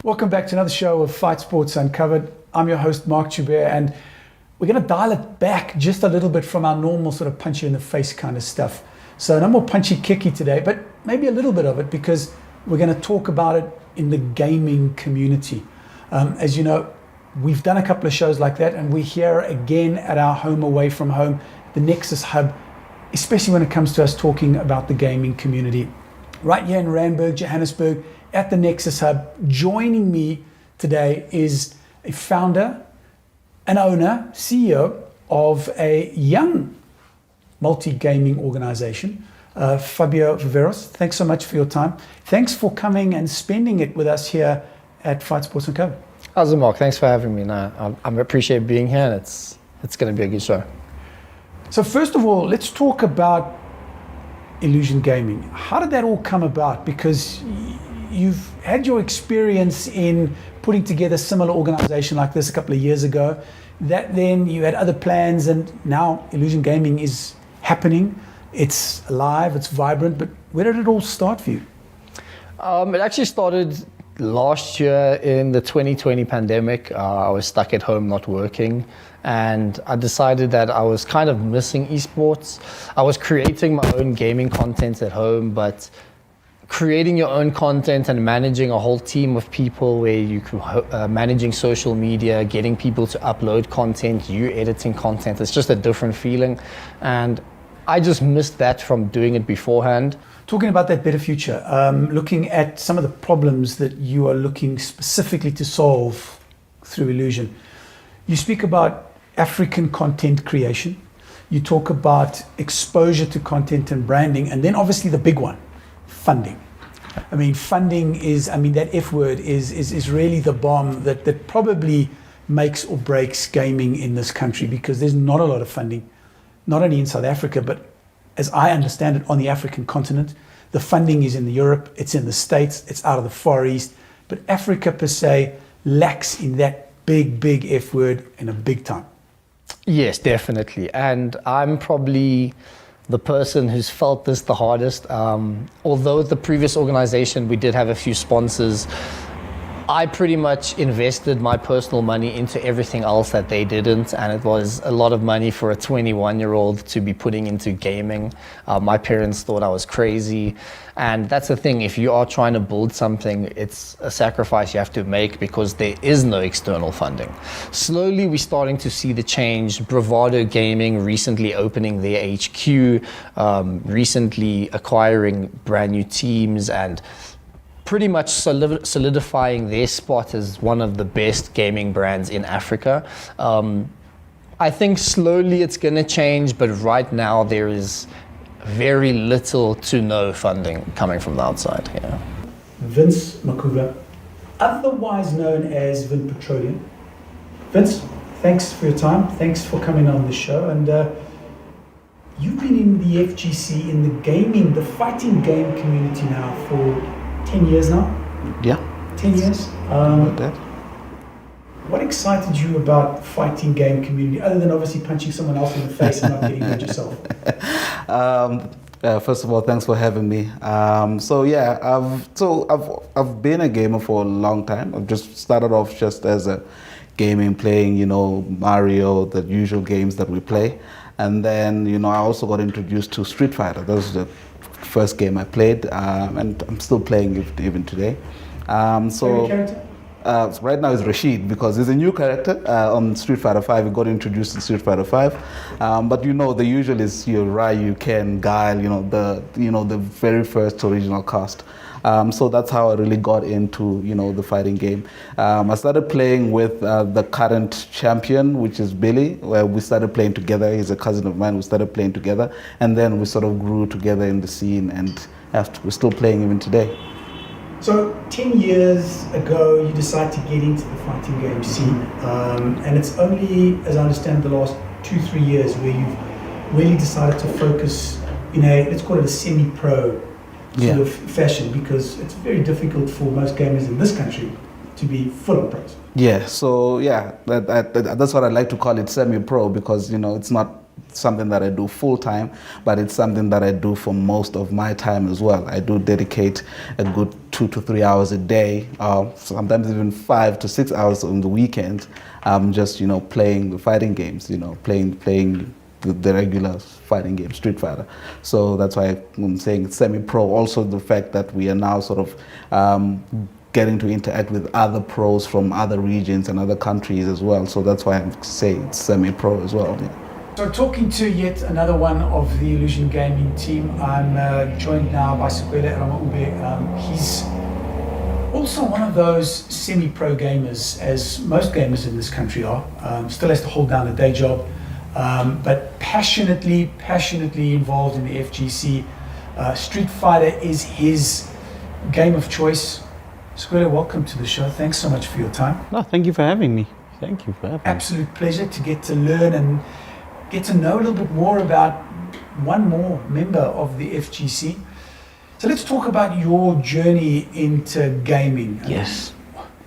Welcome back to another show of Fite Sports Uncovered. I'm your host, Mark Joubert, and we're going to dial it back just a little bit from our normal sort of punch you in the face kind of stuff. So no more punchy kicky today, but maybe a little bit of it because we're going to talk about it in the gaming community. As you know, we've done a couple of shows like that, and we're here again at our home away from home, the Nexus Hub, especially when it comes to us talking about the gaming community. Right here in Randburg, Johannesburg, at the Nexus Hub. Joining me today is a founder, an owner, CEO of a young multi-gaming organization, Fabio Viveros. Thanks so much for your time. Thanks for coming and spending it with us here at Fite Sports Uncovered. How's it, Mark? Thanks for having me. I appreciate being here, and it's going to be a good show. So first of all, let's talk about Illusion Gaming. How did that all come about? Because you've had your experience in putting together a similar organization like this a couple of years ago. That then you had other plans, and now Illusion Gaming is happening. It's alive, it's vibrant, but where did it all start for you? It actually started last year in the 2020 pandemic. I was stuck at home not working, and I decided that I was kind of missing esports. I was creating my own gaming content at home, but creating your own content and managing a whole team of people where you managing social media, getting people to upload content, you editing content, it's just a different feeling. And I just missed that from doing it beforehand. Talking about that better future, looking at some of the problems that you are looking specifically to solve through Illusion. You speak about African content creation. You talk about exposure to content and branding, and then obviously the big one, funding. I mean, funding is, that F word is really the bomb that probably makes or breaks gaming in this country, because there's not a lot of funding, not only in South Africa, but as I understand it, on the African continent. The funding is in Europe, it's in the States, it's out of the Far East, but Africa per se lacks in that big F word in a big time. Yes, definitely. And I'm probably the person who's felt this the hardest. Although the previous organization, we did have a few sponsors, I pretty much invested my personal money into everything else that they didn't, and it was a lot of money for a 21-year-old to be putting into gaming. My parents thought I was crazy, and that's the thing, if you are trying to build something, it's a sacrifice you have to make because there is no external funding. Slowly we're starting to see the change. Bravado Gaming recently opening their HQ, recently acquiring brand new teams, and pretty much solidifying their spot as one of the best gaming brands in Africa. I think slowly it's going to change, but right now there is very little to no funding coming from the outside. Yeah. Vince Makuba, otherwise known as Vin Petroleum. Vince, thanks for your time. Thanks for coming on the show. And you've been in the FGC, in the fighting game community now for 10 years now? Yeah. 10 years? What excited you about the fighting game community, other than obviously punching someone else in the face and not getting hurt yourself? First of all, thanks for having me. I've been a gamer for a long time. I've just started off just as a gaming, playing, Mario, the usual games that we play. And then, I also got introduced to Street Fighter. That was the first game I played, and I'm still playing it even today. Favorite character? Right now it's Rashid, because he's a new character on Street Fighter 5. He got introduced in Street Fighter 5, but the usual is your Ryu, Ken, Guile, the very first original cast. So that's how I really got into the fighting game. I started playing with the current champion, which is Billy, where we started playing together. He's a cousin of mine. We started playing together, and then we sort of grew together in the scene, and we're still playing even today. So 10 years ago, you decided to get into the fighting game scene, and it's only, as I understand, the last 2-3 years where you've really decided to focus in let's call it a semi-pro sort of fashion, because it's very difficult for most gamers in this country to be full-on pros. Yeah, so that's what I like to call it, semi-pro, because it's not something that I do full time, but it's something that I do for most of my time as well. I do dedicate a good 2 to 3 hours a day, sometimes even 5 to 6 hours on the weekend, just, you know, playing the fighting games, you know, playing the regular fighting game, Street Fighter. So that's why I'm saying semi-pro. Also the fact that we are now sort of getting to interact with other pros from other regions and other countries as well. So that's why I'm saying it's semi-pro as well. Yeah. So talking to yet another one of the Illusion Gaming team, I'm joined now by Sikwele Ramaube. He's also one of those semi-pro gamers, as most gamers in this country are. Still has to hold down a day job, but passionately involved in the FGC. Street Fighter is his game of choice. Sikwele, welcome to the show. Thanks so much for your time. No, thank you for having me. Thank you for having me. Absolute pleasure to get to learn and get to know a little bit more about one more member of the FGC. So let's talk about your journey into gaming. Yes.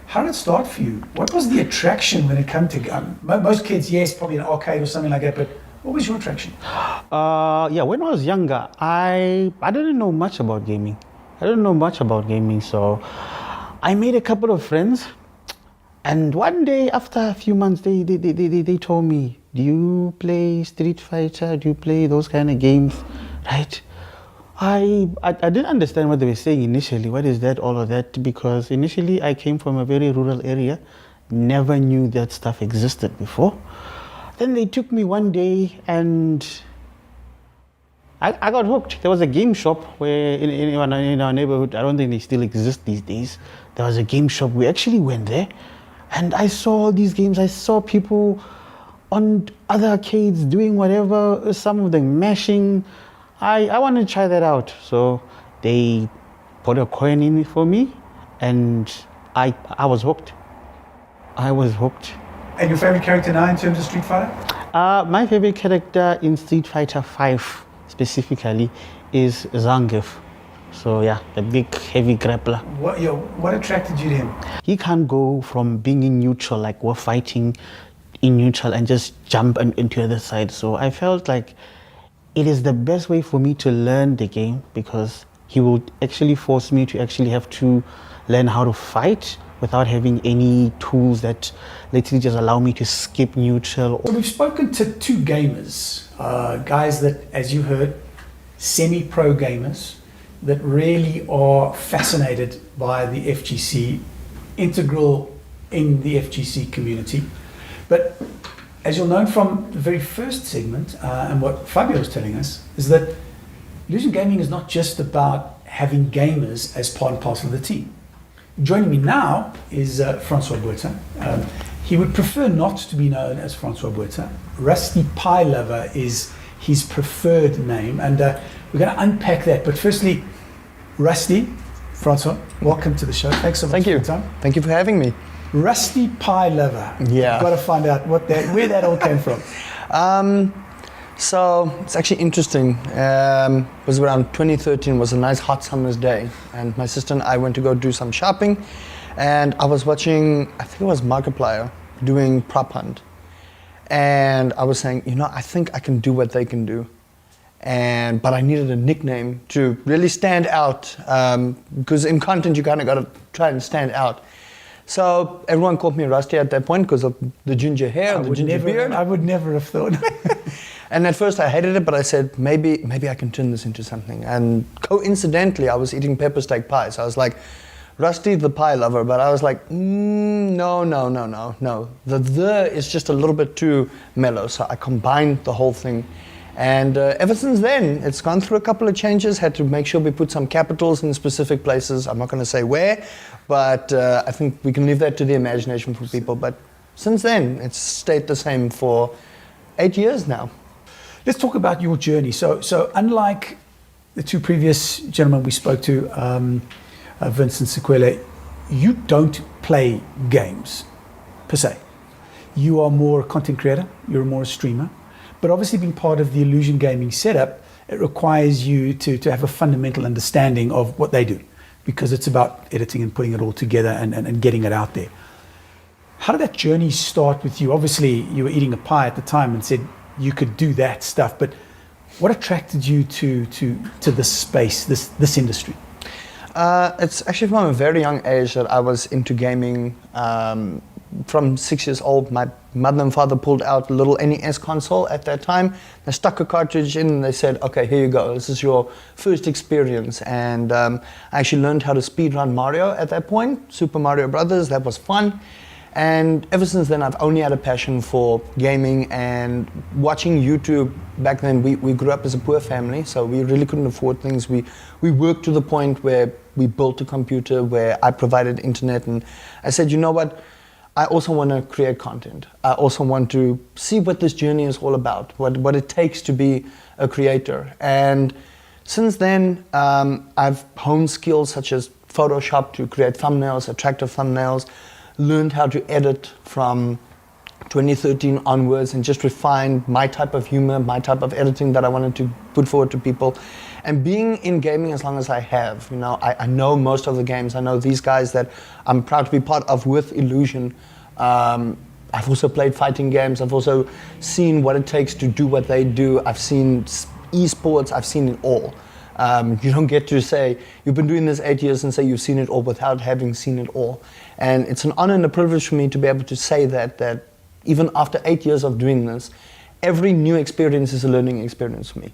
How did it start for you? What was the attraction when it came to most kids, yes, probably an arcade or something like that, but what was your attraction? Yeah, when I was younger, I didn't know much about gaming. So I made a couple of friends, and one day after a few months, they told me, do you play Street Fighter? Do you play those kind of games? Right? I didn't understand what they were saying initially. What is that, all of that? Because initially I came from a very rural area, never knew that stuff existed before. Then they took me one day and I got hooked. There was a game shop where in our neighborhood, I don't think they still exist these days. There was a game shop. We actually went there and I saw all these games. I saw people on other arcades doing whatever, some of them mashing. I wanted to try that out. So they put a coin in for me and I was hooked. And your favorite character now in terms of Street Fighter? My favorite character in Street Fighter 5 specifically is Zangief. So yeah, the big heavy grappler. What attracted you to him? He can't go from being in neutral, like we're fighting in neutral, and just jump into the other side. So I felt like it is the best way for me to learn the game, because he will actually force me to actually have to learn how to fight without having any tools that literally just allow me to skip neutral. So we've spoken to two gamers, guys that, as you heard, semi-pro gamers that really are fascinated by the FGC, integral in the FGC community. But as you'll know from the very first segment, and what Fabio was telling us, is that Illusion Gaming is not just about having gamers as part and parcel of the team. Joining me now is Francois Botha. He would prefer not to be known as Francois Botha. Rusty Pie Lover is his preferred name, and we're going to unpack that. But firstly, Rusty, Francois, welcome to the show. Thanks so much for your time. Thank you for having me. Rusty Pie Lover. Yeah. Got to find out where that all came from. So it's actually interesting. It was around 2013, was a nice hot summer's day, and my sister and I went to go do some shopping, and I was watching, I think it was Markiplier, doing prop hunt. And I was saying, I think I can do what they can do. But I needed a nickname to really stand out, because in content you kind of got to try and stand out. So everyone called me Rusty at that point because of the ginger hair, the ginger beard. I would never have thought. And at first I hated it, but I said, maybe I can turn this into something. And coincidentally, I was eating pepper steak pie. So I was like, Rusty the Pie Lover. But I was like, no. The is just a little bit too mellow. So I combined the whole thing. And ever since then, it's gone through a couple of changes. Had to make sure we put some capitals in specific places. I'm not going to say where, but I think we can leave that to the imagination for people. But since then, it's stayed the same for 8 years now. Let's talk about your journey. So unlike the two previous gentlemen we spoke to, Vince and Sikwele, you don't play games per se. You are more a content creator. You're more a streamer. But obviously being part of the Illusion Gaming setup, it requires you to have a fundamental understanding of what they do, because it's about editing and putting it all together and getting it out there. How did that journey start with you? Obviously, you were eating a pie at the time and said, you could do that stuff. But what attracted you to this space, this industry? It's actually from a very young age that I was into gaming. From 6 years old, my mother and father pulled out a little NES console at that time. They stuck a cartridge in and they said, okay, here you go. This is your first experience. And I actually learned how to speedrun Mario at that point, Super Mario Brothers. That was fun. And ever since then, I've only had a passion for gaming and watching YouTube. Back then, we grew up as a poor family, so we really couldn't afford things. We worked to the point where we built a computer, where I provided internet. And I said, you know what? I also want to create content. I also want to see what this journey is all about, what it takes to be a creator. And since then, I've honed skills such as Photoshop to create thumbnails, attractive thumbnails, learned how to edit from 2013 onwards and just refined my type of humor, my type of editing that I wanted to put forward to people. And being in gaming as long as I have, you know, I know most of the games. I know these guys that I'm proud to be part of with Illusion. I've also played fighting games. I've also seen what it takes to do what they do. I've seen esports. I've seen it all. You don't get to say, you've been doing this 8 years and say you've seen it all without having seen it all. And it's an honor and a privilege for me to be able to say that even after 8 years of doing this, every new experience is a learning experience for me.